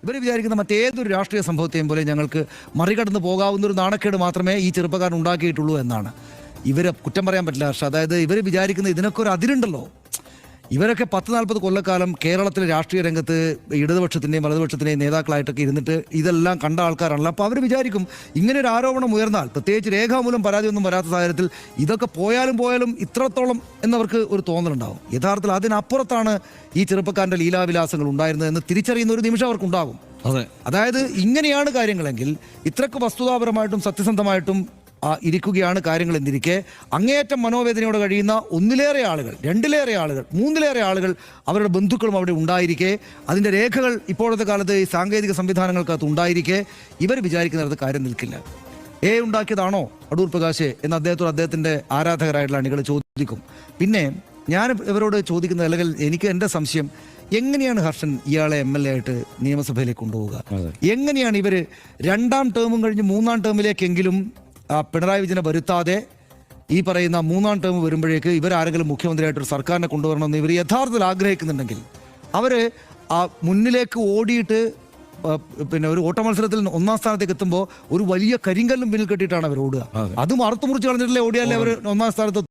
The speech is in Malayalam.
ഇവർ വിചാരിക്കുന്ന മറ്റേതൊരു രാഷ്ട്രീയ സംഭവത്തെയും പോലെ ഞങ്ങൾക്ക് മറികടന്ന് പോകാവുന്നൊരു നാണക്കേട് മാത്രമേ ഈ ചെറുപ്പക്കാരൻ ഉണ്ടാക്കിയിട്ടുള്ളൂ എന്നാണ്. ഇവരെ കുറ്റം പറയാൻ പറ്റില്ല ഹർഷ. അതായത് ഇവർ വിചാരിക്കുന്ന ഇതിനൊക്കെ ഒരു അതിരുണ്ടല്ലോ. ഇവരൊക്കെ 10-40 കൊല്ലക്കാലം കേരളത്തിലെ രാഷ്ട്രീയ രംഗത്ത് ഇടതുപക്ഷത്തിൻ്റെയും വലതുപക്ഷത്തിൻ്റെയും നേതാക്കളായിട്ടൊക്കെ ഇരുന്നിട്ട് ഇതെല്ലാം കണ്ട ആൾക്കാരാണല്ലോ. അപ്പോൾ അവർ വിചാരിക്കും ഇങ്ങനെ ഒരു ആരോപണം ഉയർന്നാൽ, പ്രത്യേകിച്ച് രേഖാമൂലം പരാതിയൊന്നും വരാത്ത സാഹചര്യത്തിൽ ഇതൊക്കെ പോയാലും ഇത്രത്തോളം എന്നവർക്ക് ഒരു തോന്നലുണ്ടാവും. യഥാർത്ഥത്തിൽ അതിനപ്പുറത്താണ് ഈ ചെറുപ്പക്കാരൻ്റെ ലീലാവിലാസങ്ങൾ ഉണ്ടായിരുന്നതെന്ന് തിരിച്ചറിയുന്ന ഒരു നിമിഷം അവർക്കുണ്ടാകും. അതായത് ഇങ്ങനെയാണ് കാര്യങ്ങളെങ്കിൽ ഇത്രക്ക് വസ്തുതാപരമായിട്ടും സത്യസന്ധമായിട്ടും ഇരിക്കുകയാണ് കാര്യങ്ങൾ എന്നിരിക്കെ അങ്ങേയറ്റം മനോവേദനയോടെ കഴിയുന്ന 1-ലേറെ ആളുകൾ, 2-ലേറെ ആളുകൾ, 3-ലേറെ ആളുകൾ അവരുടെ ബന്ധുക്കളും അവിടെ ഉണ്ടായിരിക്കെ, അതിൻ്റെ രേഖകൾ ഇപ്പോഴത്തെ കാലത്ത് ഈ സാങ്കേതിക സംവിധാനങ്ങൾക്കകത്ത് ഉണ്ടായിരിക്കെ ഇവർ വിചാരിക്കുന്നിടത്ത് കാര്യം നിൽക്കില്ല. ഉണ്ടാക്കിയതാണോ അടൂർ പ്രകാശ് എന്ന് അദ്ദേഹത്തിൻ്റെ ആരാധകരായിട്ടുള്ള അണികൾ ചോദിക്കും. പിന്നെ ഞാൻ ഇവരോട് ചോദിക്കുന്നത്, അല്ലെങ്കിൽ എനിക്ക് എൻ്റെ സംശയം, എങ്ങനെയാണ് ഹർഷൻ ഇയാളെ MLA ആയിട്ട് നിയമസഭയിലേക്ക് കൊണ്ടുപോവുക? എങ്ങനെയാണ് ഇവർ 2ാം ടേമും കഴിഞ്ഞ് 3ാം ടേമിലേക്കെങ്കിലും പിണറായി വിജയനെ വരുത്താതെ ഈ പറയുന്ന 3ാം ടേം വരുമ്പോഴേക്ക് ഇവരാരെങ്കിലും മുഖ്യമന്ത്രിയായിട്ടൊരു സർക്കാരിനെ കൊണ്ടുവരണമെന്ന് ഇവർ യഥാർത്ഥത്തിൽ ആഗ്രഹിക്കുന്നുണ്ടെങ്കിൽ അവർ മുന്നിലേക്ക് ഓടിയിട്ട് പിന്നെ ഒരു ഓട്ട മത്സരത്തിൽ 1ാം സ്ഥാനത്തേക്ക് എത്തുമ്പോൾ ഒരു വലിയ കരിങ്കല്ലും പിന്നിൽ കെട്ടിയിട്ടാണ് അവർ ഓടുക. അതും അറുത്തുമുറിച്ച് കളഞ്ഞിട്ടില്ലേ ഓടിയാലേ അവർ 1ാം സ്ഥാനത്ത്